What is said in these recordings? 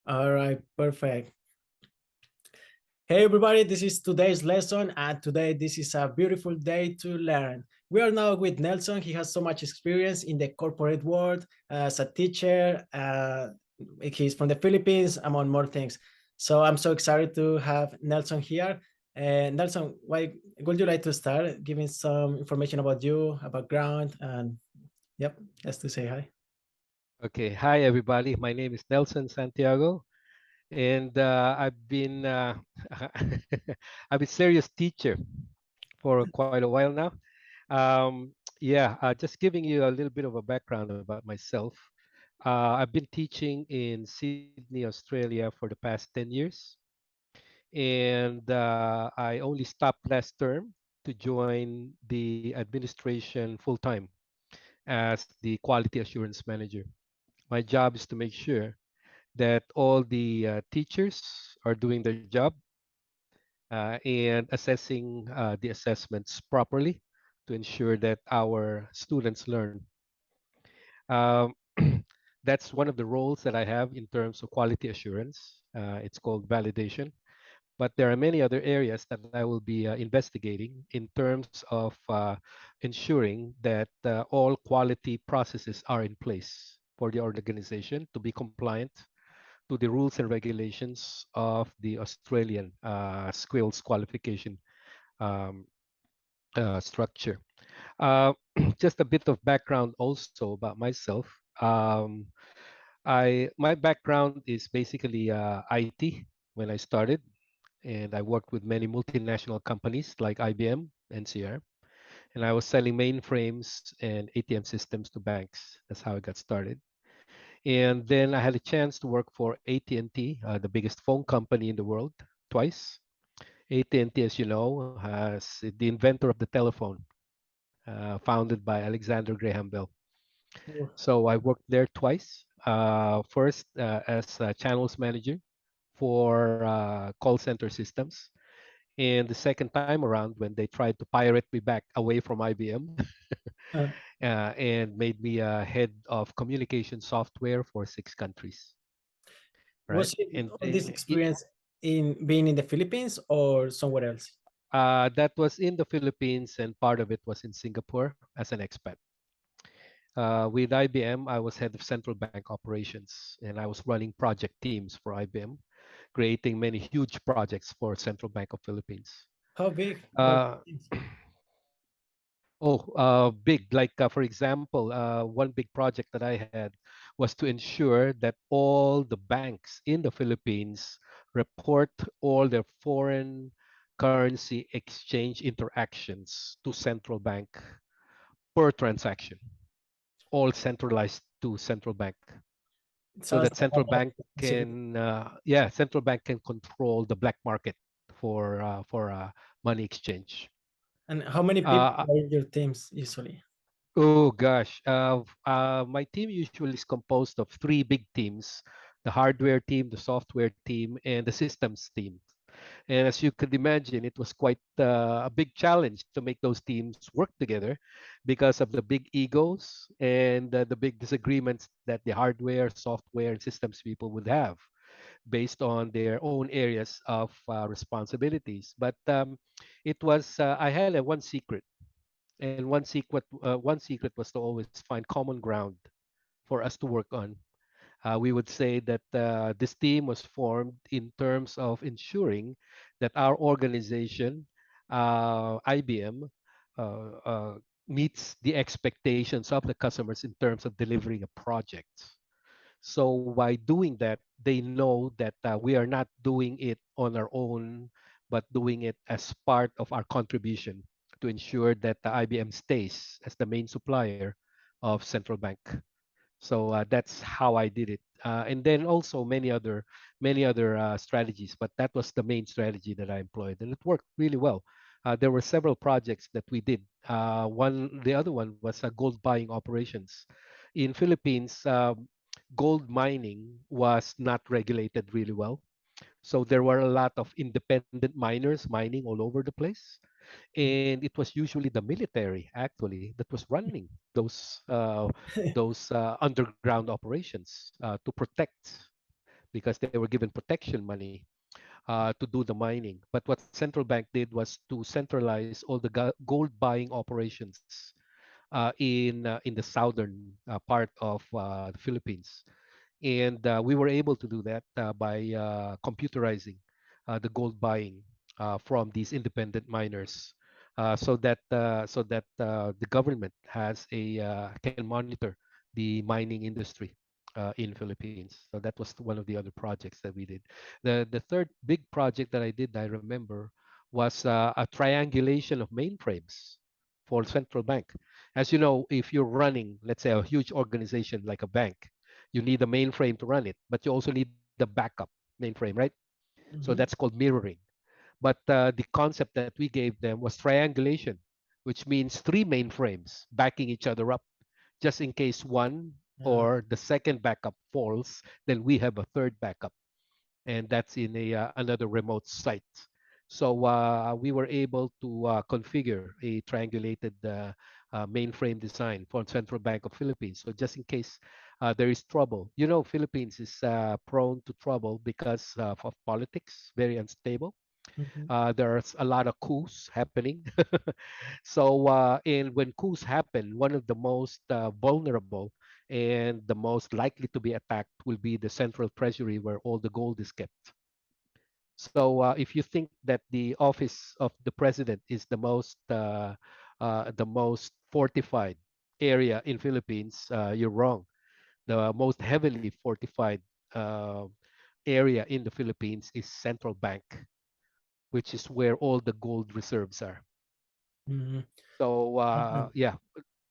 All right, perfect. Hey everybody, this is today's lesson, and today this is a beautiful day to learn. We are now with Nelson. He has so much experience in the corporate world as a teacher. He's from the Philippines, among more things. So I'm so excited to have Nelson here. And Nelson, why would you like to start giving some information about you, a background, and yep, just to say hi. Okay, hi everybody. My name is Nelson Santiago, and I've been I've been serious teacher for quite a while now. Just giving you a little bit of a background about myself. I've been teaching in Sydney, Australia for the past 10 years, and I only stopped last term to join the administration full time as the quality assurance manager. My job is to make sure that all the teachers are doing their job and assessing the assessments properly to ensure that our students learn. Um, that's one of the roles that I have in terms of quality assurance. It's called validation. But there are many other areas that I will be investigating in terms of ensuring that all quality processes are in place for the organization to be compliant to the rules and regulations of the Australian skills qualification um, structure. Uh, just a bit of background also about myself. Um, my background is basically IT when I started, and I worked with many multinational companies like IBM, NCR, and I was selling mainframes and ATM systems to banks. That's how I got started. And then I had a chance to work for AT&T, the biggest phone company in the world, twice. AT&T, as you know, has the inventor of the telephone, founded by Alexander Graham Bell. Oh, So I worked there twice. First as a channels manager for call center systems, and the second time around when they tried to pirate me back away from IBM uh, and made me head of communication software for 6 countries, right? was it And all this experience in being in the Philippines or somewhere else? that was in the Philippines, and part of it was in Singapore as an expat. With IBM, I was head of central bank operations, and I was running project teams for IBM, creating many huge projects for Central Bank of Philippines. How big were Uh, the teams? big. Like, for example, one big project that I had was to ensure that all the banks in the Philippines report all their foreign currency exchange interactions to central bank per transaction, all centralized to central bank, It so sounds that like a central lot of bank responsibility. can, central bank can control the black market for money exchange. And how many people Uh, are in your teams usually? Oh gosh, my team usually is composed of three big teams: the hardware team, the software team, and the systems team. And as you could imagine, it was quite a big challenge to make those teams work together because of the big egos and the big disagreements that the hardware, software, and systems people would have based on their own areas of responsibilities. But I had one secret, and one secret was to always find common ground for us to work on. We would say that this team was formed in terms of ensuring that our organization, IBM, uh, uh, meets the expectations of the customers in terms of delivering a project. So by doing that, they know that we are not doing it on our own, but doing it as part of our contribution to ensure that the IBM stays as the main supplier of central bank. So that's how I did it, and then also many other strategies. But that was the main strategy that I employed, and it worked really well. There were several projects that we did. The other one was gold buying operations. In Philippines, gold mining was not regulated really well, so there were a lot of independent miners mining all over the place, and it was usually the military actually that was running those underground operations to protect because they were given protection money to do the mining. But what central bank did was to centralize all the gold buying operations in the southern part of the Philippines. And we were able to do that by computerizing the gold buying from these independent miners, so that the government has a can monitor the mining industry in Philippines. So that was one of the other projects that we did. The third big project that I did, I remember, was a triangulation of mainframes for central bank. As you know, if you're running, let's say, a huge organization like a bank, you need a mainframe to run it, but you also need a backup mainframe, right? So that's Mhm. called mirroring. But the concept that we gave them was triangulation, which means three mainframes backing each other up. Just in case one Yeah. or the second backup falls, then we have a third backup, and that's in another remote site. So we were able to configure a triangulated mainframe design for Central Bank of Philippines. So just in case there is trouble, you know, Philippines is prone to trouble because of politics, very unstable. Mhm. There's a lot of coups happening. So, and when coups happen, one of the most vulnerable and the most likely to be attacked will be the central treasury where all the gold is kept. So, if you think that the office of the president is the most fortified area in Philippines, you're wrong. The most heavily fortified uh, area in the Philippines is central bank, which is where all the gold reserves are. Mhm. So Mhm. yeah,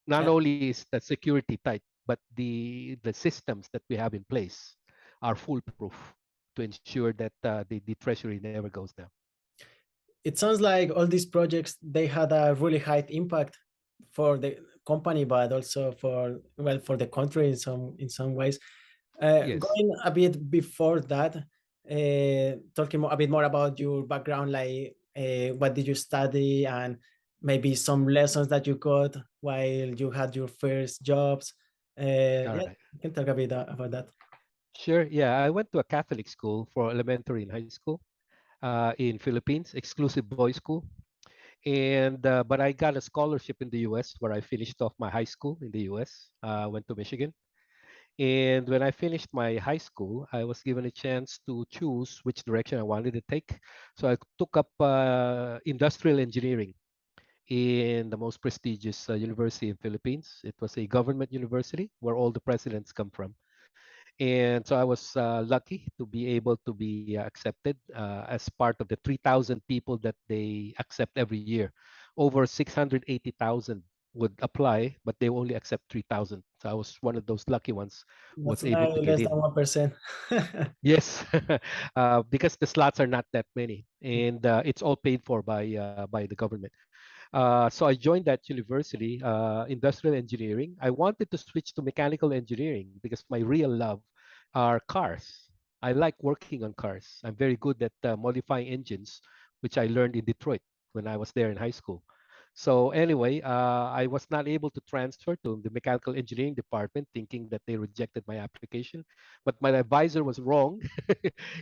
not Uh, only is the security tight, but the systems that we have in place are foolproof to ensure that the treasury never goes down. it sounds like all these projects they had a really high impact for the company, but also for, well, for the country in some ways. Yes. Going a bit before that, talking a bit more about your background, like what did you study and maybe some lessons that you got while you had your first jobs. All Yeah, right. you can talk a bit about that. Sure. Yeah, I went to a Catholic school for elementary and high school in Philippines, exclusive boys school. And but I got a scholarship in the U.S. where I finished off my high school in the U.S. Went to Michigan. And when I finished my high school, I was given a chance to choose which direction I wanted to take. So I took up industrial engineering in the most prestigious university in Philippines. It was a government university where all the presidents come from. And so I was lucky to be able to be accepted as part of the 3,000 people that they accept every year. Over 680,000 would apply, but they only accept 3,000. So I was one of those lucky ones who That's was able like to get less than in. 1%. Yes, because the slots are not that many, and it's all paid for by the government. So I joined that university, industrial engineering. I wanted to switch to mechanical engineering because my real love are cars. I like working on cars. I'm very good at modifying engines, which I learned in Detroit when I was there in high school. So anyway, I was not able to transfer to the mechanical engineering department, thinking that they rejected my application. But my advisor was wrong.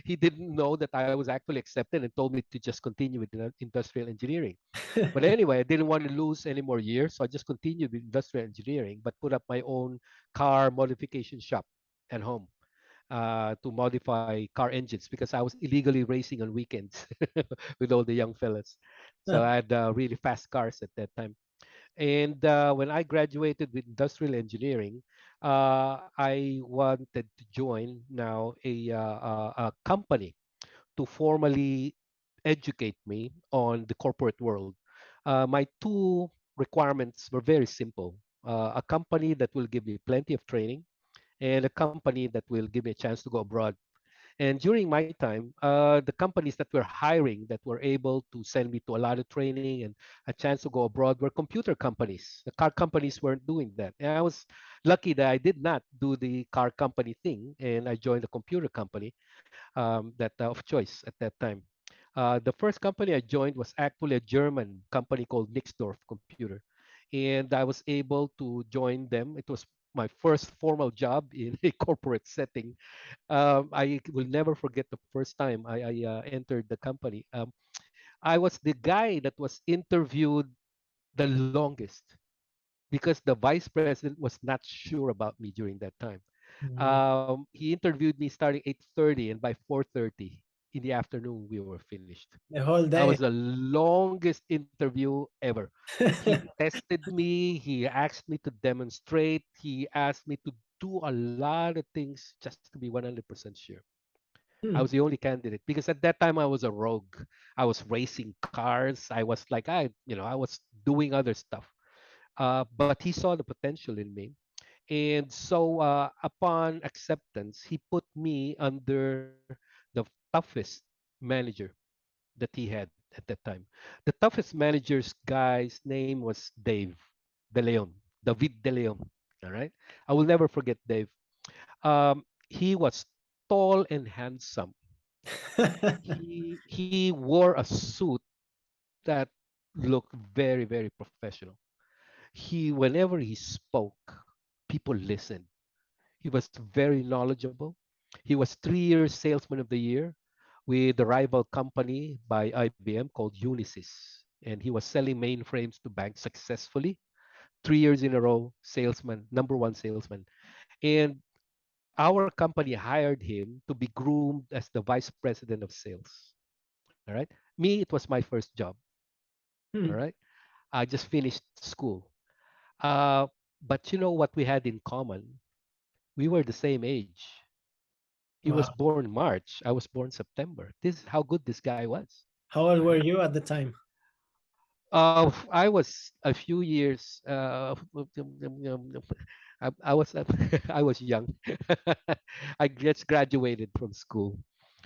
He didn't know that I was actually accepted and told me to just continue with industrial engineering. But anyway, I didn't want to lose any more years, so I just continued with industrial engineering, but put up my own car modification shop at home to modify car engines because I was illegally racing on weekends with all the young fellas. So I had really fast cars at that time. And when I graduated with industrial engineering, I wanted to join now a company to formally educate me on the corporate world. My two requirements were very simple: a company that will give me plenty of training, and a company that will give me a chance to go abroad. And during my time, the companies that were hiring that were able to send me to a lot of training and a chance to go abroad were computer companies. The car companies weren't doing that. And I was lucky that I did not do the car company thing, and I joined a computer company that of choice at that time. The first company I joined was actually a German company called Nixdorf Computer, and I was able to join them. It was my first formal job in a corporate setting. I will never forget the first time I entered the company. I was the guy that was interviewed the longest because the vice president was not sure about me during that time. Mm, He interviewed me starting 8:30, and by 4:30 in the afternoon we were finished. the whole That was day. the longest interview ever. He tested me. He asked me to demonstrate. He asked me to do a lot of things just to be 100% sure. I was Hmm. the only candidate because at that time I was a rogue. I was racing cars. I was like I was doing other stuff. But he saw the potential in me, and so upon acceptance, he put me under the toughest manager that he had at that time. The toughest manager's guy's name was Dave De Leon, David De Leon. All right, I will never forget Dave. He was tall and handsome. He wore a suit that looked very very professional. He whenever he spoke, people listened. He was very knowledgeable. He was 3 years salesman of the year with the rival company by IBM called Unisys. And he was selling mainframes to banks successfully. 3 years in a row, salesman, number one salesman. And our company hired him to be groomed as the vice president of sales. All right. Me, it was my first job. All Hmm. right. I just finished school. Uh, but you know what we had in common? We were the same age. He was Wow. born March. I was born September. This is how good this guy was. How old All were right. you at the time? I was a few years. I was I was young. I just graduated from school,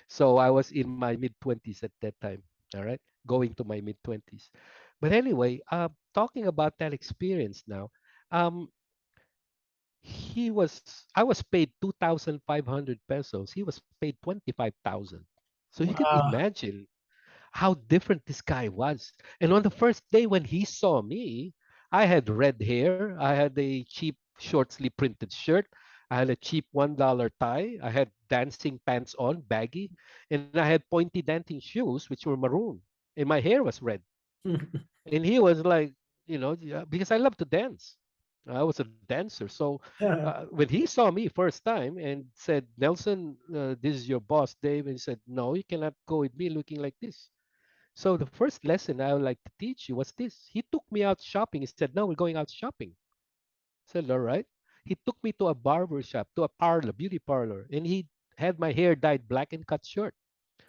so I was in my mid 20s at that time. All right, going to my mid 20s. But anyway, talking about that experience now, um, I was paid 2,500 pesos. He was paid 25,000. So you could Wow. imagine how different this guy was. And on the first day when he saw me, I had red hair, I had a cheap short sleeve printed shirt, I had a cheap $1 tie, I had dancing pants on, baggy, and I had pointy dancing shoes, which were maroon, and my hair was red. And he was like, yeah, because I love to dance. I was a dancer. So when he saw me first time and said, Nelson, this is your boss, Dave, and he said, no, you cannot go with me looking like this. So the first lesson I would like to teach you was this. He took me out shopping. He said, no, we're going out shopping. I said, all right. He took me to a barber shop, to a parlor, beauty parlor, and he had my hair dyed black and cut short.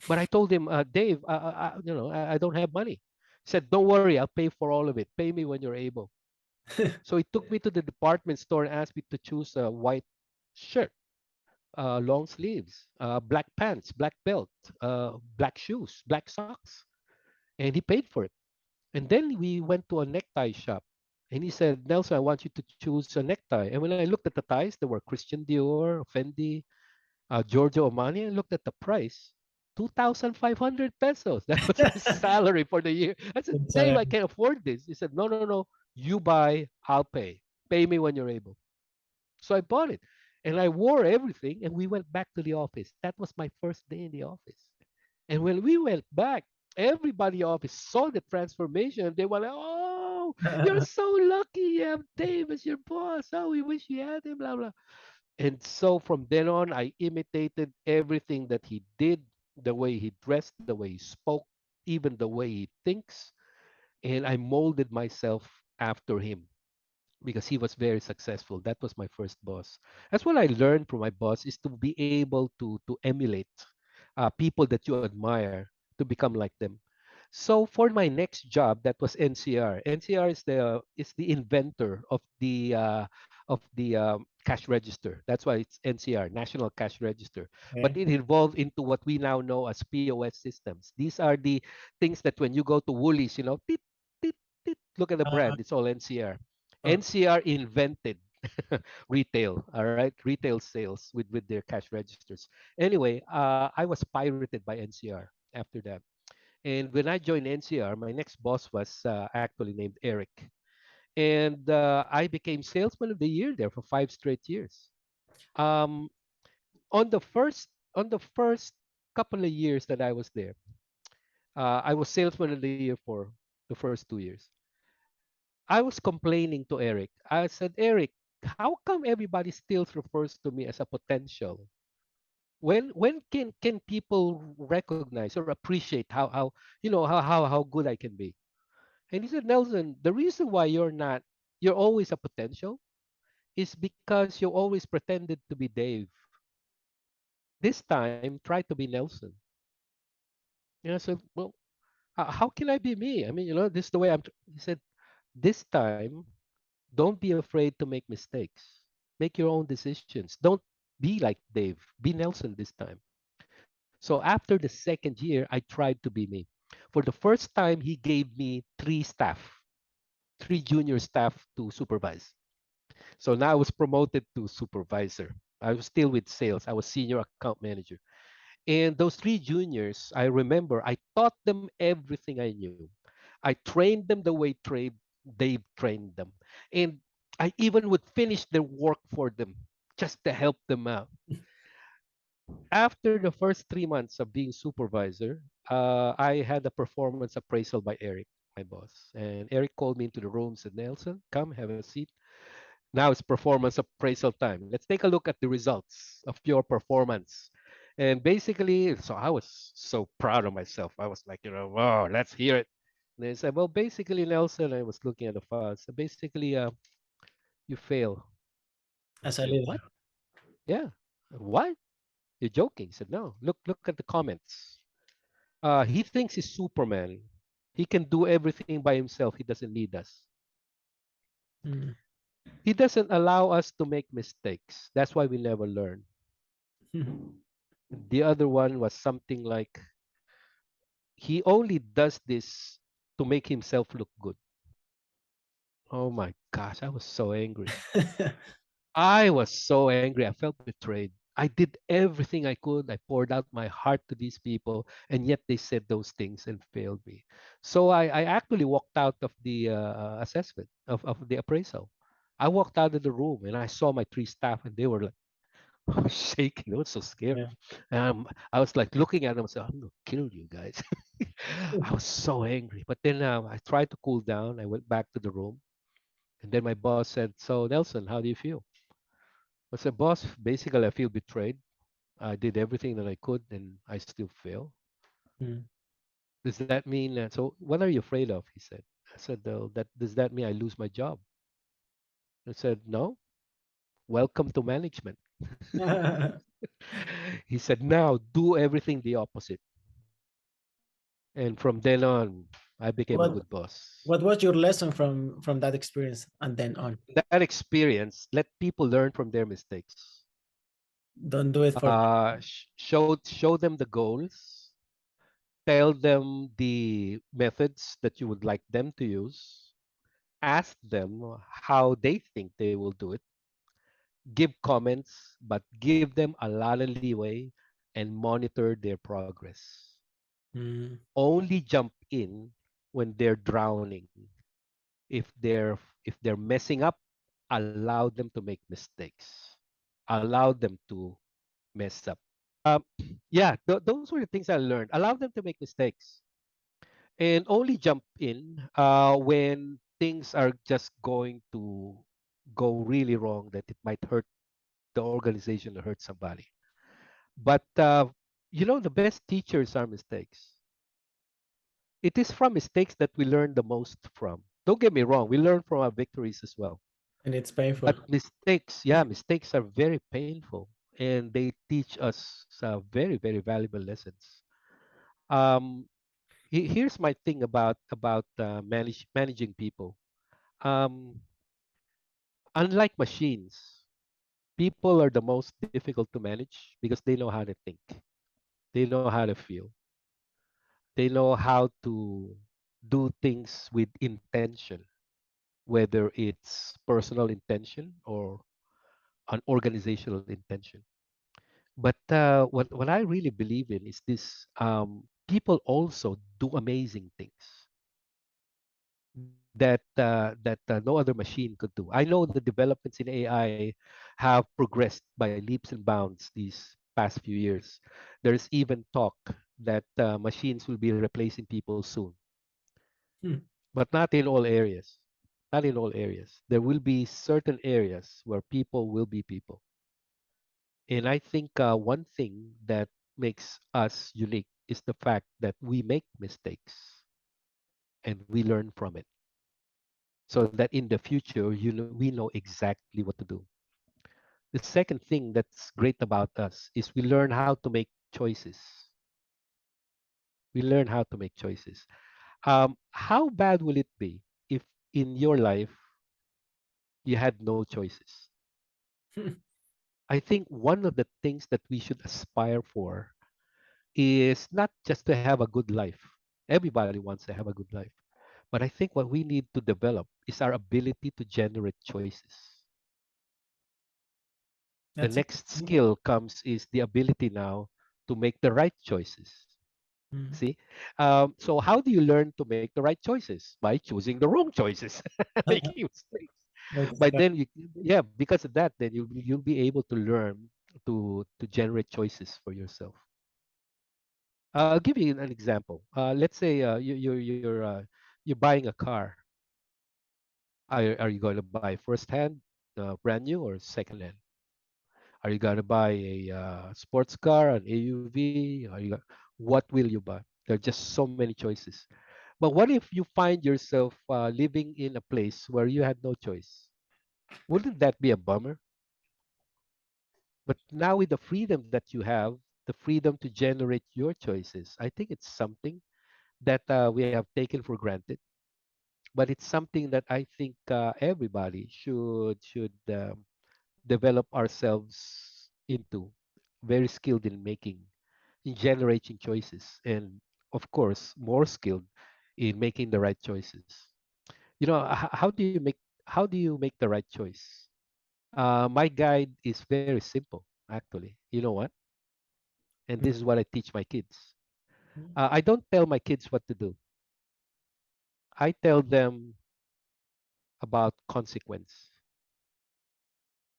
But I told him, Dave, I don't have money. He said, don't worry, I'll pay for all of it. Pay me when you're able. So he took me to the department store and asked me to choose a white shirt, long sleeves, black pants, black belt, black shoes, black socks. And he paid for it. And then we went to a necktie shop. And he said, Nelson, I want you to choose a necktie. And when I looked at the ties, there were Christian Dior, Fendi, Giorgio Armani. I looked at the price, 2,500 pesos. That was his salary for the year. I said, It's, Dave, I can't afford this. He said, no, no, no. You buy, I'll pay. Pay me when you're able. So I bought it. And I wore everything and we went back to the office. That was my first day in the office. And when we went back, everybody office saw the transformation. They were like, "Oh, you're so lucky you have Dave as your boss. Oh, we wish you had him." Blah blah. And so from then on, I imitated everything that he did, the way he dressed, the way he spoke, even the way he thinks, and I molded myself after him because he was very successful. That was my first boss. That's what I learned from my boss is to be able to emulate people that you admire to become like them. So for my next job, that was NCR. NCR is the inventor of the cash register. That's why it's NCR, National Cash Register. But okay. it evolved into what we now know as POS systems. These are the things that when you go to Woolies, tit, tit, tit, look at the Uh, brand. It's all NCR. okay. NCR invented retail, all right, retail sales with their cash registers. Anyway, I was pirated by NCR after that. And when I joined NCR, my next boss was actually named Eric. and I became salesman of the year there for 5 straight years. Um, on the first couple of years that I was there, I was salesman of the year for the first 2 years. I was complaining to Eric. I said, Eric, how come everybody still refers to me as a potential? When can people recognize or appreciate how how good I can be? And he said, Nelson, the reason why you're always a potential is because you always pretended to be Dave. This time, try to be Nelson. And I said, well, how can I be me? I mean, this is the way He said, this time, don't be afraid to make mistakes. Make your own decisions. Don't be like Dave. Be Nelson this time. So after the second year, I tried to be me. For the first time, he gave me three junior staff to supervise. So now I was promoted to supervisor. I was still with sales. I was senior account manager. And those three juniors, I remember, I taught them everything I knew. I trained them the way Dave trained them. And I even would finish their work for them just to help them out. After the first 3 months of being supervisor, I had a performance appraisal by Eric, my boss. And Eric called me into the room and said, Nelson, come have a seat. Now it's performance appraisal time. Let's take a look at the results of your performance. And basically, so I was so proud of myself. I was like, wow, let's hear it. And they said, well, basically, Nelson, I was looking at the files. So basically, you fail. I as a said, leader. what? Yeah. What? You're joking. He said, no. Look at the comments. He thinks he's Superman. He can do everything by himself. He doesn't need us. Mm. He doesn't allow us to make mistakes. That's why we never learn. The other one was something like he only does this to make himself look good. Oh my gosh, I was so angry. I was so angry. I felt betrayed. I did everything I could. I poured out my heart to these people, and yet they said those things and failed me. So I actually walked out of the assessment of the appraisal. I walked out of the room and I saw my three staff, and they were like, I was shaking. I was so scared. Yeah. I was like looking at them and said, I'm gonna kill you guys. I was so angry. But then I tried to cool down. I went back to the room. And then my boss said, so Nelson, how do you feel? I said, boss, basically I feel betrayed. I did everything that I could and I still fail. Mm. Does that mean so what are you afraid of? He said. I said, that does that mean I lose my job? I said, no. Welcome to management. He said, now do everything the opposite. And from then on, I became a what good boss. what was your lesson from that experience and then on? That experience, let people learn from their mistakes. Don't do it for Show them the goals, tell them the methods that you would like them to use, ask them how they think they will do it, give comments, but give them a lot of leeway and monitor their progress. Mm. Only jump in when they're drowning. If they're messing up, allow them to make mistakes. Allow them to mess up. Uh, yeah, those were the things I learned. Allow them to make mistakes and only jump in when things are just going to go really wrong that it might hurt the organization or hurt somebody. But the best teachers are mistakes. It is from mistakes that we learn the most from. Don't get me wrong, we learn from our victories as well. And it's painful. But mistakes are very painful and they teach us very, very valuable lessons. Um, Here's my thing about managing people. Um, Unlike machines, people are the most difficult to manage because they know how to think. They know how to feel. They know how to do things with intention, whether it's personal intention or an organizational intention. But what I really believe in is this: people also do amazing things. that no other machine could do. I know the developments in AI have progressed by leaps and bounds these past few years. There's even talk that machines will be replacing people soon, Hmm. but not in all areas. Not in all areas. There will be certain areas where people will be people. And I think one thing that makes us unique is the fact that we make mistakes and we learn from it, so that in the future, we know exactly what to do. The second thing that's great about us is we learn how to make choices. We learn how to make choices. How bad will it be if in your life you had no choices? I think one of the things that we should aspire for is not just to have a good life. Everybody wants to have a good life. But I think what we need to develop is our ability to generate choices. The That's it. next skill comes is the ability now to make the right choices. Mm. See, so how do you learn to make the right choices? By choosing the wrong choices, making mistakes. But Exactly. then you, yeah, because of that, then you'll be able to learn to generate choices for yourself. I'll give you an example. Let's say you're buying a car. Are you going to buy first hand, brand new, or second hand? Are you going to buy a sports car, an AUV? What will you buy? There are just so many choices. But what if you find yourself living in a place where you had no choice? Wouldn't that be a bummer? But now with the freedom that you have, the freedom to generate your choices, I think it's something that we have taken for granted. But it's something that I think everybody should develop ourselves into. Very skilled in making, in generating choices, and of course, more skilled in making the right choices. How do you make the right choice? My guide is very simple, actually. You know what? And this is what I teach my kids. I don't tell my kids what to do. I tell them about consequence.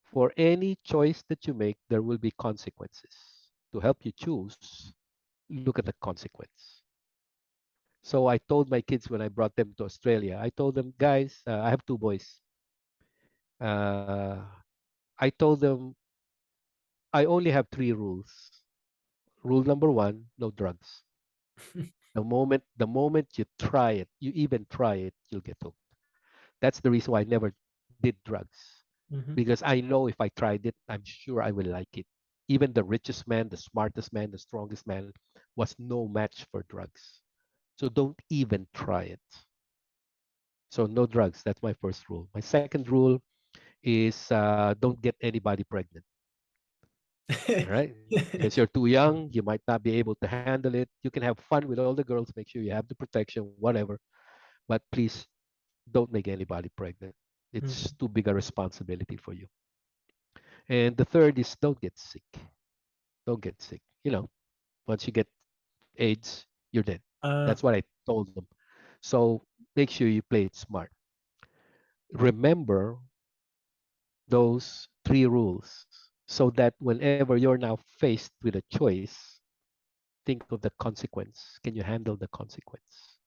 For any choice that you make, there will be consequences. To help you choose, look at the consequence. So I told my kids when I brought them to Australia, I told them, guys, I have two boys. Uh, I told them I only have three rules. Rule number one, no drugs. The moment you try it, you even try it, you'll get hooked. That's the reason why I never did drugs. Mhm. Because I know if I tried it, I'm sure I will like it. Even the richest man, the smartest man, the strongest man was no match for drugs. So don't even try it. So no drugs. That's my first rule. My second rule is don't get anybody pregnant. All right. Because you're too young, you might not be able to handle it. You can have fun with all the girls, make sure you have the protection, whatever. But please don't make anybody pregnant. It's Mhm. too big a responsibility for you. And the third is don't get sick. Don't get sick. Once you get AIDS, you're dead. Uh, That's what I told them. So make sure you play it smart. Remember those three rules so that whenever you're now faced with a choice, think of the consequence. Can you handle the consequence?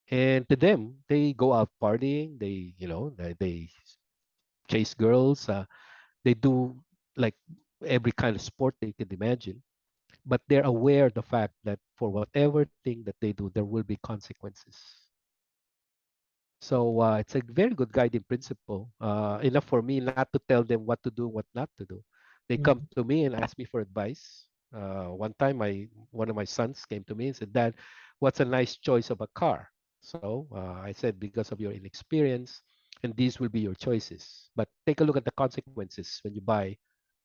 And to them, they go out partying. They chase girls. They do like every kind of sport they could imagine. But they're aware of the fact that for whatever thing that they do, there will be consequences. So it's a very good guiding principle. Enough for me not to tell them what to do, what not to do. They come mhm. to me and ask me for advice. One time, one of my sons came to me and said, "Dad, what's a nice choice of a car?" So I said, "Because of your inexperience, and these will be your choices. But take a look at the consequences when you buy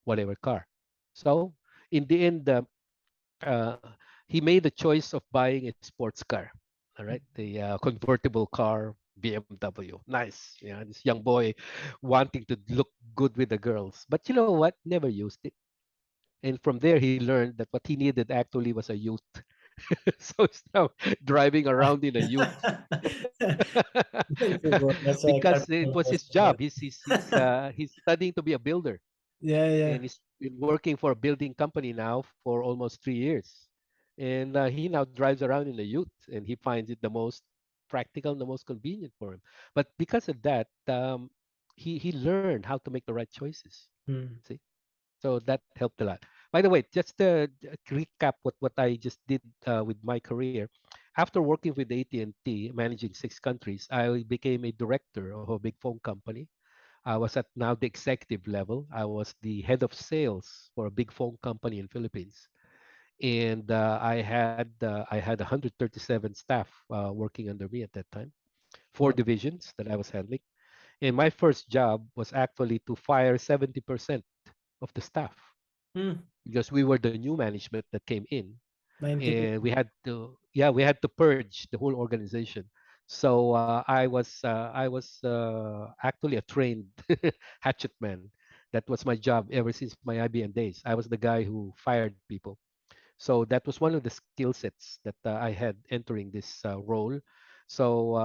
whatever car." So in the end, uh, he made the choice of buying a sports car. All right, the convertible car, BMW. Nice. Yeah, this young boy wanting to look good with the girls. But you know what? Never used it. And from there, he learned that what he needed actually was a youth. So he's now driving around in a ute That's a because it cartoon was his also, yeah. job. He's studying to be a builder, Yeah, yeah. and he's been working for a building company now for almost 3 years. And he now drives around in a ute, and he finds it the most practical and the most convenient for him. But because of that, he learned how to make the right choices. Mm. See, so that helped a lot. By the way, just to recap what I just did with my career, after working with AT&T, managing 6 countries, I became a director of a big phone company. I was at now the executive level. I was the head of sales for a big phone company in Philippines, and I had 137 staff working under me at that time, four Wow. divisions that I was handling. And my first job was actually to fire 70% of the staff Mm. because we were the new management that came in, 90 and people. we had to purge the whole organization. So I was actually a trained hatchet man. That was my job ever since my IBM days. I was the guy who fired people. So that was one of the skill sets that I had entering this role. So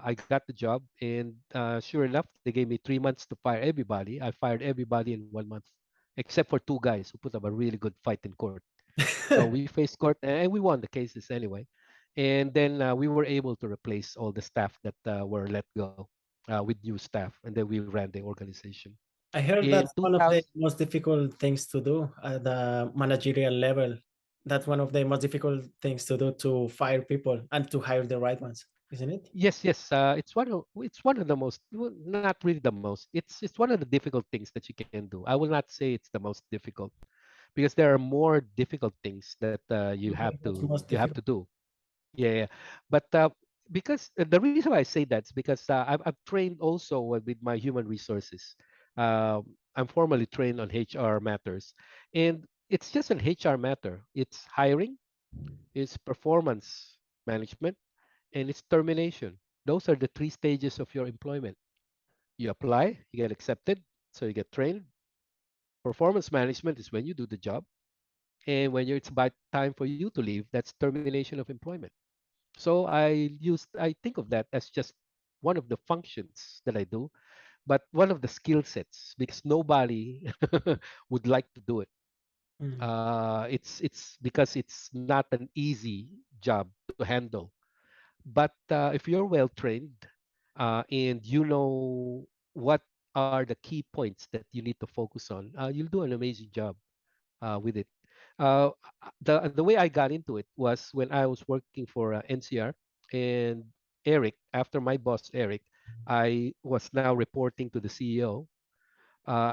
I got the job, and sure enough, they gave me 3 months to fire everybody. I fired everybody in 1 month, except for two guys who put up a really good fight in court. So we faced court, and we won the cases anyway. And then we were able to replace all the staff that were let go with new staff, and then we ran the organization. I heard In that's one of the 2000, most difficult things to do at the managerial level. That's one of the most difficult things to do, to fire people and to hire the right ones, isn't it? yes, yes, it's one of the most, well, not really the most. It's one of the difficult things that you can do. I will not say it's the most difficult because there are more difficult things that you Okay, have what's to most you have to difficult? do. Yeah, yeah. But because the reason why I say that is because I've trained also with my human resources. I'm formally trained on HR matters, and it's just an HR matter. It's hiring, it's performance management, and it's termination. Those are the 3 stages of your employment. You apply, you get accepted, so you get trained. Performance management is when you do the job, and when it's about time for you to leave, that's termination of employment. So I think of that as just one of the functions that I do, but one of the skill sets because nobody would like to do it. Mm, It's because it's not an easy job to handle. But if you're well trained and you know what are the key points that you need to focus on, you'll do an amazing job with it. Uh, the way I got into it was when I was working for NCR, and Eric, after my boss Eric, I was now reporting to the CEO,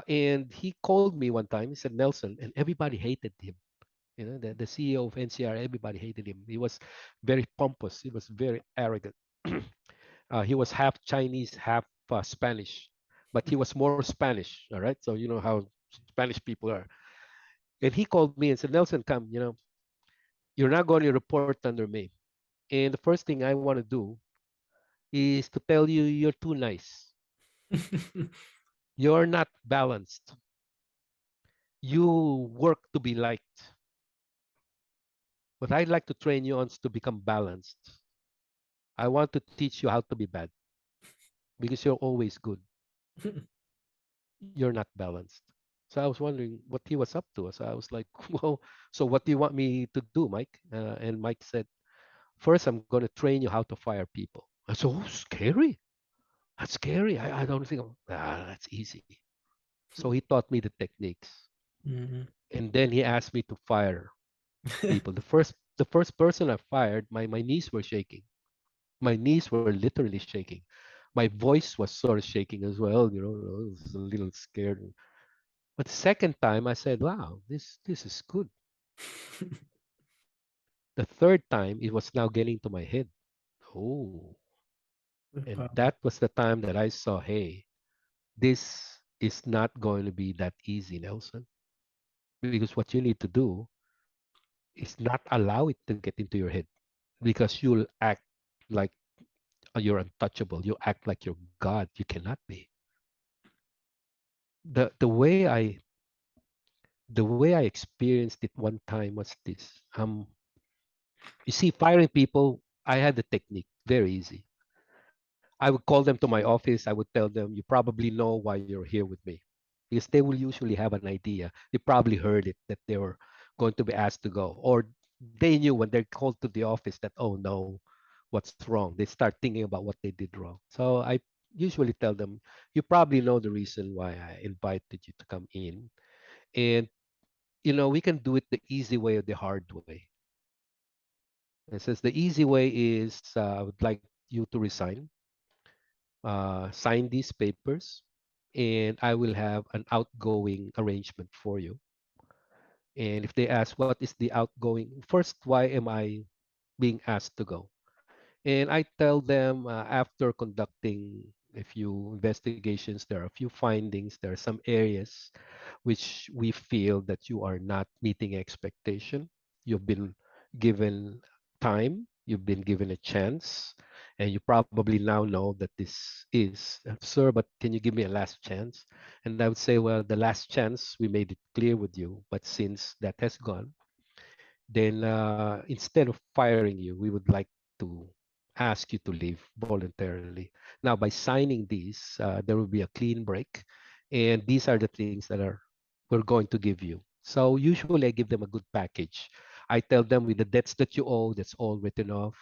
and he called me one time. He said Nelson, and everybody hated him. The CEO of NCR, everybody hated him. He was very pompous. He was very arrogant. He was half Chinese, half Spanish, but he was more Spanish. All right, so you know how Spanish people are. And he called me and said, Nelson, come, you're not going to report under me. And the first thing I want to do is to tell you you're too nice. You're not balanced. You work to be liked. But I'd like to train you on to become balanced. I want to teach you how to be bad because you're always good. You're not balanced. So I was wondering what he was up to. So I was like, well, so what do you want me to do, Mike? And Mike said, first, I'm going to train you how to fire people. I said, oh, scary. That's scary. I don't think, that's easy. So he taught me the techniques. Mhm. And then he asked me to fire people. The first person I fired, my knees were shaking. My knees were literally shaking. My voice was sort of shaking as well. I was a little scared. But the second time I said, wow, this is good. The third time it was now getting to my head. Oh, and Wow. that was the time that I saw, hey, this is not going to be that easy, Nelson. Because what you need to do is not allow it to get into your head because you'll act like you're untouchable. You act like you're God. You cannot be. The way I experienced it one time was this. You see, firing people, I had the technique very easy. I would call them to my office. I would tell them, you probably know why you're here with me. Because they will usually have an idea. They probably heard it that they were going to be asked to go. Or they knew when they're called to the office that, oh no, what's wrong? They start thinking about what they did wrong. So I usually tell them, you probably know the reason why I invited you to come in. And, we can do it the easy way or the hard way. It says the easy way is I would like you to resign, sign these papers, and I will have an outgoing arrangement for you. And if they ask, what is the outgoing? First, why am I being asked to go? And I tell them after conducting a few investigations, there are a few findings, there are some areas which we feel that you are not meeting expectation. You've been given time, you've been given a chance, and you probably now know that this is, sir, but can you give me a last chance? And I would say, well, the last chance, we made it clear with you, but since that has gone, then instead of firing you, we would like to ask you to leave voluntarily. Now, by signing these, there will be a clean break, and these are the things that are we're going to give you. So usually, I give them a good package. I tell them with the debts that you owe, that's all written off.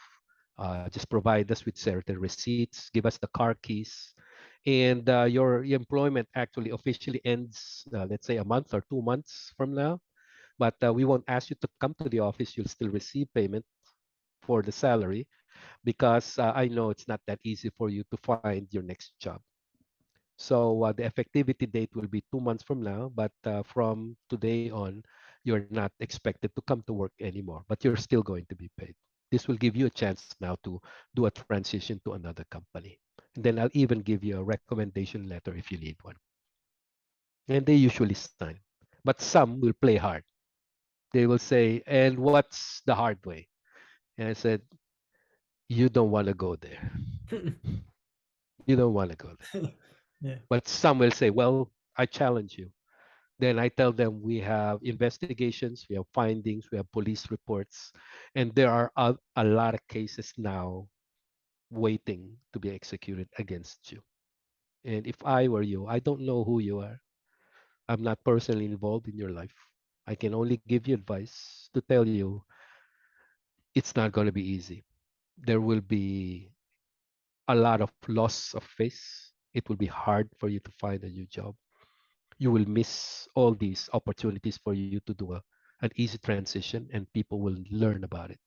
Just provide us with certain receipts, give us the car keys, and your employment actually officially ends, let's say, a month or 2 months from now, but we won't ask you to come to the office. You'll still receive payment for the salary because I know it's not that easy for you to find your next job. So the effectivity date will be 2 months from now, but from today on, you're not expected to come to work anymore, but you're still going to be paid. This will give you a chance now to do a transition to another company. And then I'll even give you a recommendation letter if you need one. And they usually sign. But some will play hard. They will say, and what's the hard way? And I said, you don't want to go there. You don't want to go there. Yeah. But some will say, well, I challenge you. Then I tell them we have investigations, we have findings, we have police reports, and there are a lot of cases now waiting to be executed against you. And if I were you, I don't know who you are. I'm not personally involved in your life. I can only give you advice to tell you it's not going to be easy. There will be a lot of loss of face. It will be hard for you to find a new job. You will miss all these opportunities for you to do an easy transition, and people will learn about it.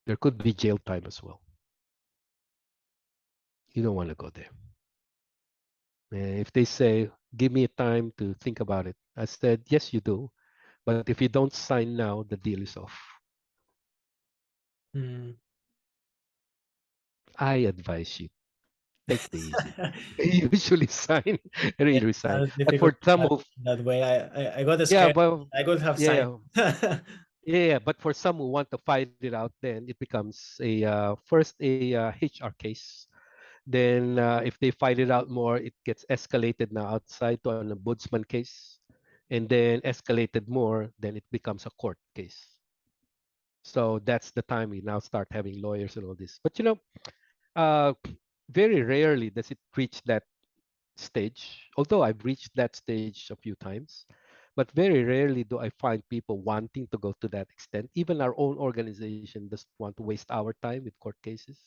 There could be jail time as well. You don't want to go there. And if they say, give me a time to think about it, I said, yes, you do. But if you don't sign now, the deal is off. Mm. I advise you, take the easy way. Usually sign, really It resign. sounds But for difficult some of, that way. I got yeah, scared. but I could have yeah, signed. yeah. Yeah, but for some who want to fight it out, then it becomes a first a HR case. Then if they fight it out more, it gets escalated now outside to an ombudsman case, and then escalated more, then it becomes a court case. So that's the time we now start having lawyers and all this. But uh, very rarely does it reach that stage, although I've reached that stage a few times, but very rarely do I find people wanting to go to that extent. Even our own organization doesn't want to waste our time with court cases.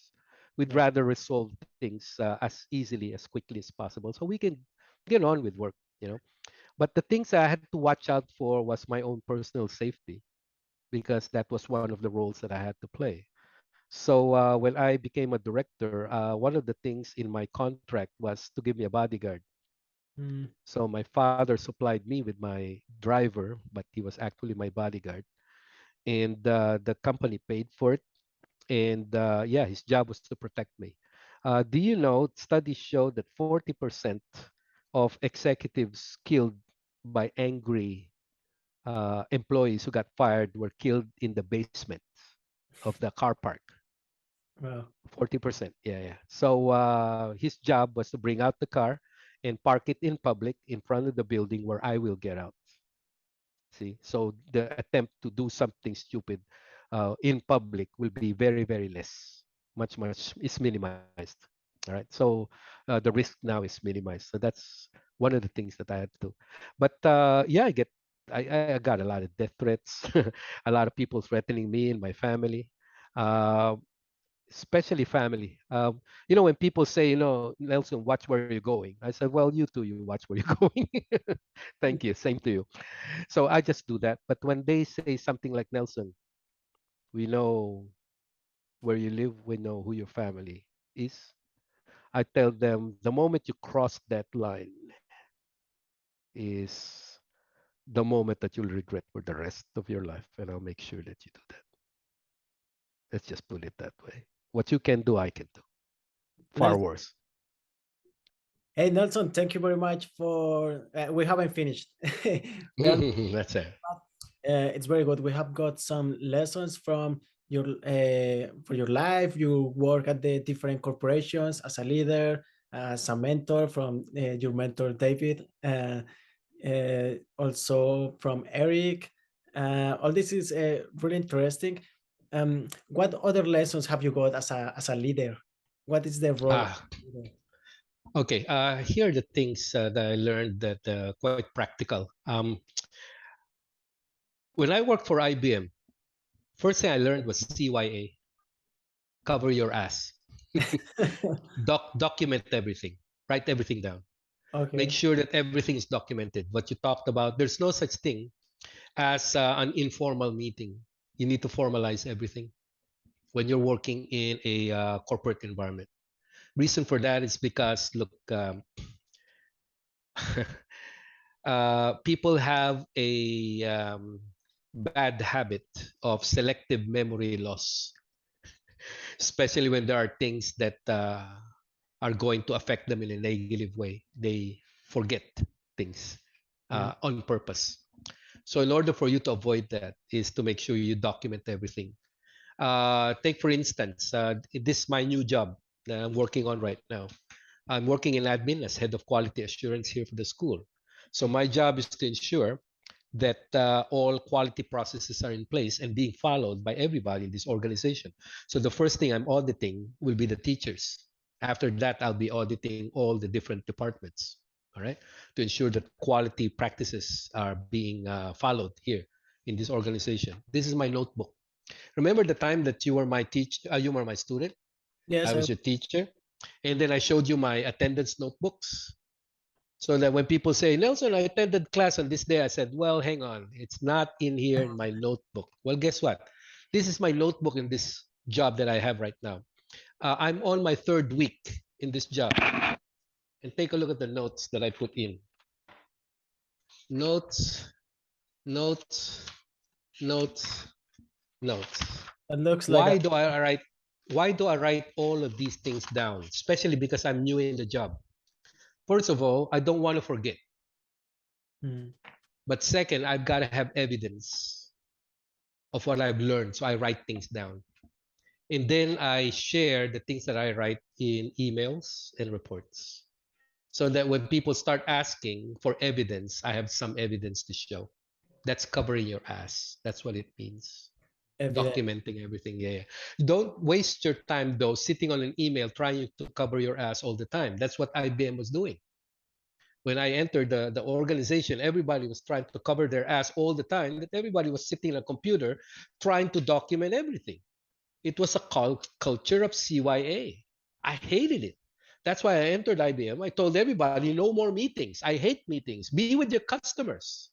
We'd Yeah. rather resolve things as easily, as quickly as possible so we can get on with work. But the things I had to watch out for was my own personal safety because that was one of the roles that I had to play. So when I became a director, one of the things in my contract was to give me a bodyguard. Mm. So my father supplied me with my driver, but he was actually my bodyguard, and the company paid for it. And yeah, his job was to protect me. Do you know studies show that 40% of executives killed by angry employees who got fired were killed in the basement of the car park? Well, 40%. Yeah, yeah. So his job was to bring out the car and park it in public in front of the building where I will get out. See, so the attempt to do something stupid in public will be very, very less. Much is minimized. All right. So the risk now is minimized. So that's one of the things that I had to do. But yeah, I got a lot of death threats, a lot of people threatening me and my family. Uh, Especially family. When people say, Nelson, watch where you're going. I said, well, you too, you watch where you're going. Thank you. Same to you. So I just do that. But when they say something like, Nelson, we know where you live, we know who your family is. I tell them the moment you cross that line is the moment that you'll regret for the rest of your life. And I'll make sure that you do that. Let's just put it that way. What you can do, I can do. Far Nelson, worse. hey Nelson, thank you very much for. We haven't finished. We are. That's it. It's very good. We have got some lessons from your for your life. You work at the different corporations as a leader, as a mentor from your mentor David, also from Eric. All this is really interesting. What other lessons have you got as a leader? What is the role of Ah, a leader? okay. Here are the things that I learned that quite practical. When I worked for IBM, first thing I learned was CYA, cover your ass. Document everything. Write everything down. Make Okay. sure that everything is documented. What you talked about, there's no such thing as an informal meeting. You need to formalize everything when you're working in a corporate environment. Reason for that is because, look, people have a bad habit of selective memory loss, especially when there are things that are going to affect them in a negative way. They forget things Mm, on purpose. So, in order for you to avoid that, is to make sure you document everything. Take, for instance, this is my new job that I'm working on right now. I'm working in admin as head of quality assurance here for the school. So my job is to ensure that all quality processes are in place and being followed by everybody in this organization. So the first thing I'm auditing will be the teachers. After that, I'll be auditing all the different departments, all right, to ensure that quality practices are being followed here in this organization. This is my notebook. Remember the time that you were my you were my student? yes, I was your teacher. And then I showed you my attendance notebooks. So that when people say, Nelson, I attended class on this day, I said, well, hang on. It's not in here in my notebook. Well, guess what? This is my notebook in this job that I have right now. I'm on my third week in this job. And take a look at the notes that I put in. Notes, notes, notes, notes. it looks like a. Why do I write? Why do I write all of these things down? Especially because I'm new in the job. First of all, I don't want to forget. Mm, But second, I've got to have evidence of what I've learned. So I write things down. And then I share the things that I write in emails and reports. So that when people start asking for evidence, I have some evidence to show. That's covering your ass. That's what it means. evident. Documenting everything. Yeah, yeah. Don't waste your time though sitting on an email trying to cover your ass all the time. That's what IBM was doing. When I entered the organization, everybody was trying to cover their ass all the time, that everybody was sitting on a computer trying to document everything. It was a culture of CYA. I hated it. That's why I entered IBM. I told everybody, no more meetings. I hate meetings. Be with your customers.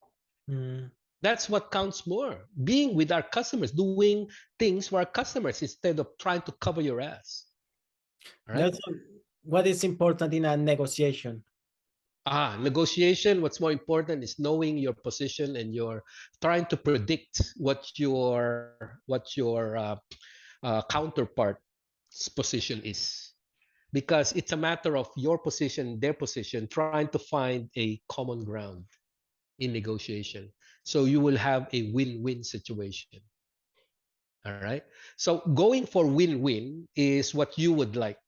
Mm. That's what counts more. Being with our customers, doing things for our customers instead of trying to cover your ass. All right. Nelson, what is important in a negotiation? Negotiation. What's more important is knowing your position and you're trying to predict what your counterpart's position is, because it's a matter of your position, their position, trying to find a common ground in negotiation. So you will have a win-win situation. All right. So going for win-win is what you would like.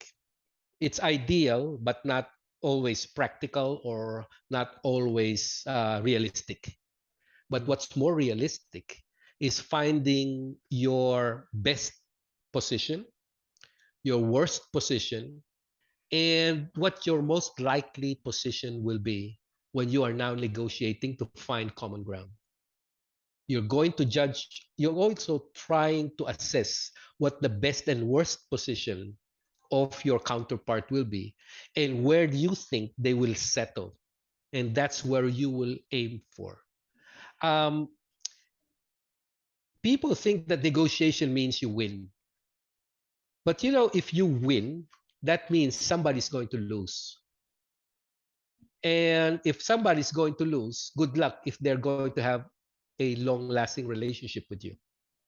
It's ideal, but not always practical or not always realistic. But Mm. what's more realistic is finding your best position, your worst position, and what your most likely position will be when you are now negotiating to find common ground. You're going to judge, you're also trying to assess what the best and worst position of your counterpart will be and where do you think they will settle. And that's where you will aim for. Um, People think that negotiation means you win. But you know, if you win, that means somebody's going to lose. And if somebody's going to lose, good luck if they're going to have a long lasting relationship with you.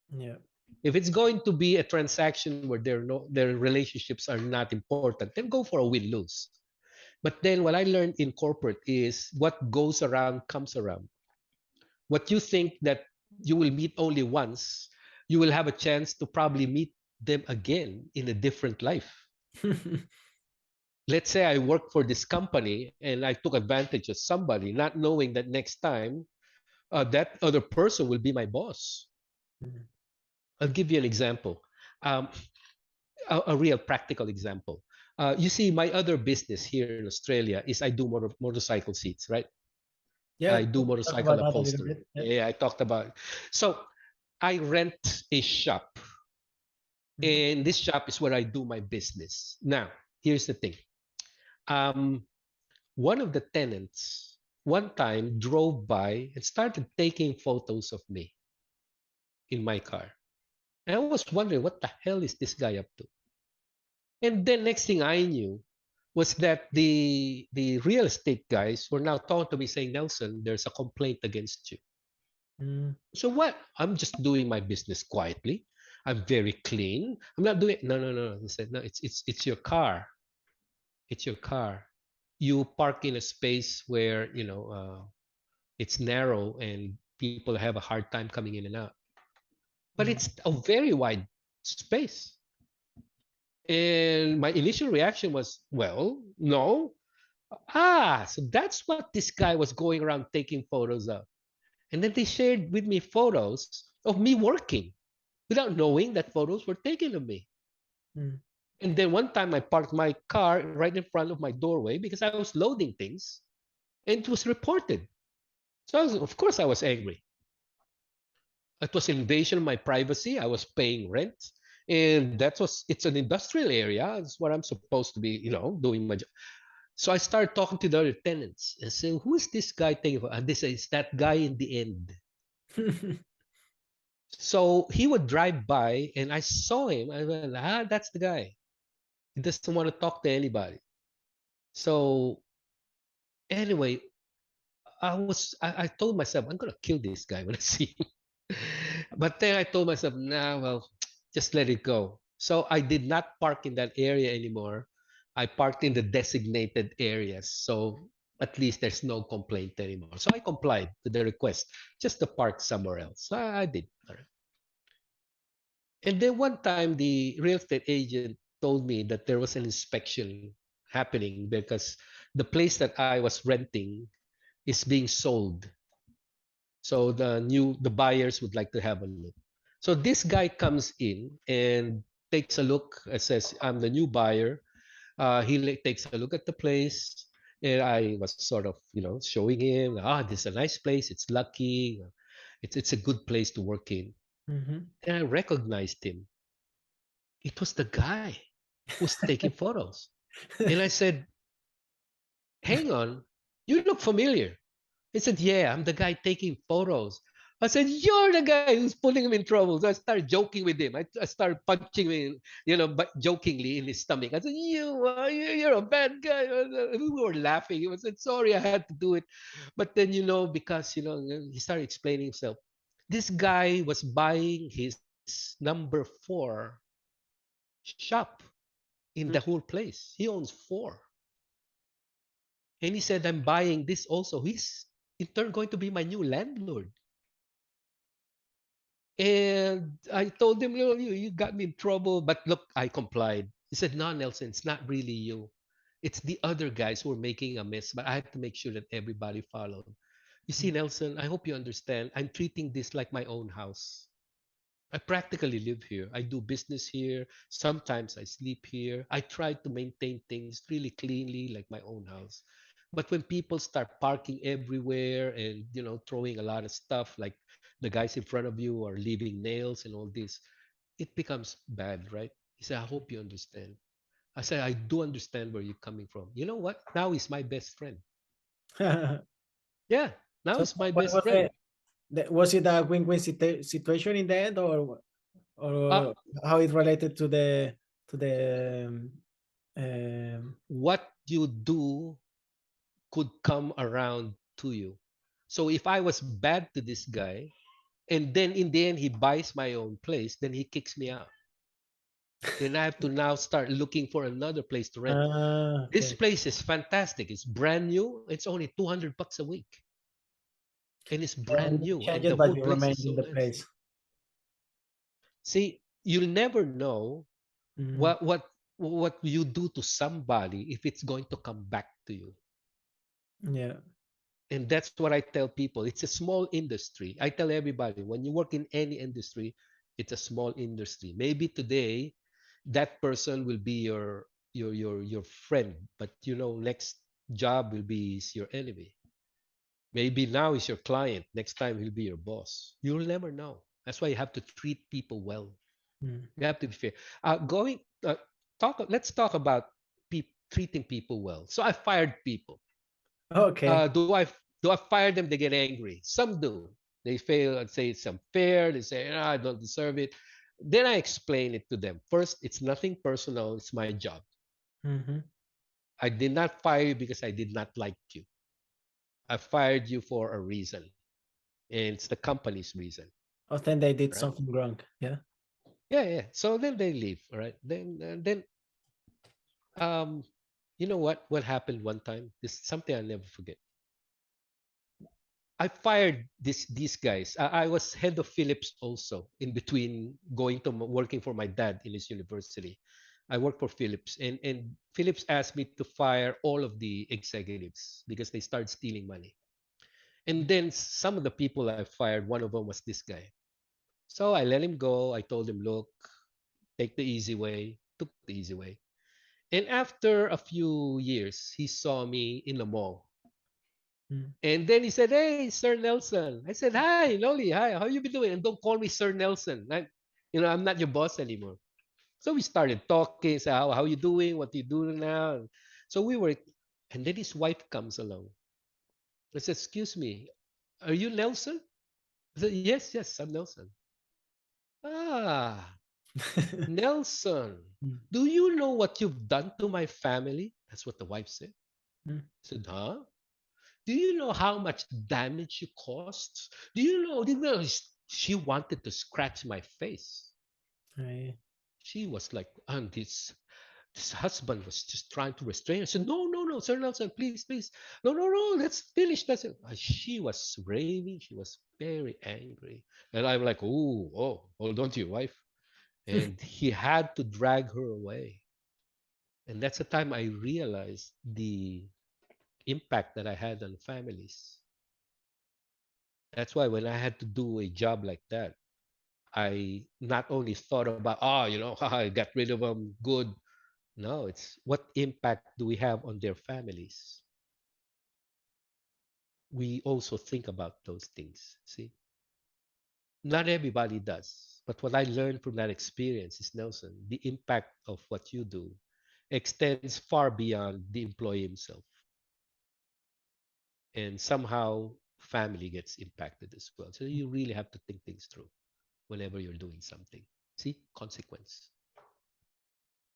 Yeah. If it's going to be a transaction where their relationships are not important, then go for a win lose. But then what I learned in corporate is what goes around comes around. What you think that you will meet only once, you will have a chance to probably meet them again in a different life. Let's say I work for this company and I took advantage of somebody, not knowing that next time that other person will be my boss. Mm. I'll give you an example, um, a real practical example. You see, my other business here in Australia is I do motorcycle seats, right? Yeah, I do talk motorcycle about that a little upholstery. bit. Yeah. Yeah, I talked about it. So I rent a shop, Mhm. and this shop is where I do my business. Now, here's the thing. Um, One of the tenants one time drove by and started taking photos of me in my car. And I was wondering, what the hell is this guy up to? And then next thing I knew was that the real estate guys were now talking to me saying, Nelson, there's a complaint against you. Mm. So what? I'm just doing my business quietly. I'm very clean. I'm not doing no no no. He said, no, it's your car. It's your car. You park in a space where, it's narrow and people have a hard time coming in and out. But Mm. it's a very wide space. And my initial reaction was, well, no. So that's what this guy was going around taking photos of. And then they shared with me photos of me working without knowing that photos were taken of me. Mm. And then one time I parked my car right in front of my doorway because I was loading things and it was reported. So of course I was angry. It was invasion of my privacy. I was paying rent. And it's an industrial area. It's what I'm supposed to be, doing my job. So I started talking to the other tenants and saying, who is this guy taking for? And they say, it's that guy in the end. So he would drive by and I saw him. I went, that's the guy. He doesn't want to talk to anybody. So anyway, I told myself, I'm gonna kill this guy when I see him. But then I told myself, nah, well, just let it go. So I did not park in that area anymore. I parked in the designated areas. So at least there's no complaint anymore. So I complied with the request just to park somewhere else. So I did. All right. And then one time the real estate agent told me that there was an inspection happening because the place that I was renting is being sold. So the buyers would like to have a look. So this guy comes in and takes a look and says, I'm the new buyer. He takes a look at the place. And I was sort of, showing him, this is a nice place. It's lucky. It's a good place to work in. Mhm. And I recognized him. It was the guy who's taking photos. And I said, hang on, you look familiar. He said, yeah, I'm the guy taking photos. I said, you're the guy who's putting him in trouble. So I started joking with him. I started punching him, but jokingly in his stomach. I said, you're a bad guy. We were laughing. He said, sorry, I had to do it. But then, because, he started explaining himself. This guy was buying his number 4 shop in the whole place. He owns 4. And he said, I'm buying this also. He's in turn going to be my new landlord. And I told him, you got me in trouble. But look, I complied. He said, no, Nelson, it's not really you. It's the other guys who are making a mess. But I had to make sure that everybody followed. You see, Nelson, I hope you understand. I'm treating this like my own house. I practically live here. I do business here. Sometimes I sleep here. I try to maintain things really cleanly, like my own house. But when people start parking everywhere and throwing a lot of stuff, like the guys in front of you are leaving nails and all this, it becomes bad, right? He said, I hope you understand. I said, I do understand where you're coming from. You know what? Now he's my best friend. Yeah, now So he's my what best was friend. was it a win-win situation in the end, Uh, or how it related to the what you do could come around to you. So if I was bad to this guy, and then in the end he buys my own place, then he kicks me out. Then I have to now start looking for another place to rent. This okay, place is fantastic. It's brand new. It's only 200 bucks a week. And it's brand and you new. change And the it, but whole you place remain is in so the nice. place. See, you'll never know Mm, what you do to somebody if it's going to come back to you. yeah. And that's what I tell people. It's a small industry. I tell everybody when you work in any industry, it's a small industry. Maybe today that person will be your friend, but next job will be is your enemy. Maybe now is your client, next time he'll be your boss. You'll never know. That's why you have to treat people well. Mm. You have to be fair. Going let's talk about treating people well. So I fired people. Okay. Do I fire them? They get angry. Some do. They fail and say it's unfair. They say, "Ah, I don't deserve it." Then I explain it to them. First, it's nothing personal. It's my job. Mm-hmm. I did not fire you because I did not like you. I fired you for a reason, and it's the company's reason, Or then they did right? something wrong. Yeah. Yeah, yeah. So then they leave, all right? Then um, you know what? What happened one time? This is something I'll never forget. I fired these guys. I was head of Philips also in between going to working for my dad in his university. I worked for Philips, and Philips asked me to fire all of the executives because they started stealing money. And then some of the people I fired, one of them was this guy. So I let him go. I told him, look, take the easy way. Took the easy way. And after a few years, he saw me in the mall. Mm. And then he said, "Hey, Sir Nelson." I said, "Hi, Noli. Hi, how you been doing?" And don't call me Sir Nelson. I'm not your boss anymore. So we started talking. Say, how you doing? What do you do now? So we were, and then his wife comes along. I said, "Excuse me, are you Nelson?" I said, "Yes, yes, I'm Nelson." Ah, Nelson, Mm, do you know what you've done to my family? That's what the wife said. mm, I said, huh? Do you know how much damage you caused? Do you know she wanted to scratch my face? I- She was like, and this husband was just trying to restrain her. I said, no, no, no, Sir Nelson, please, please. No, no, no, let's finish. She was raving. She was very angry. And I'm like, hold on to your wife. And he had to drag her away. And that's the time I realized the impact that I had on families. That's why when I had to do a job like that, I not only thought about, I got rid of them, good. No, it's what impact do we have on their families? We also think about those things. See, not everybody does. But what I learned from that experience is, Nelson, the impact of what you do extends far beyond the employee himself. And somehow family gets impacted as well. So you really have to think things through whenever you're doing something. See, consequence.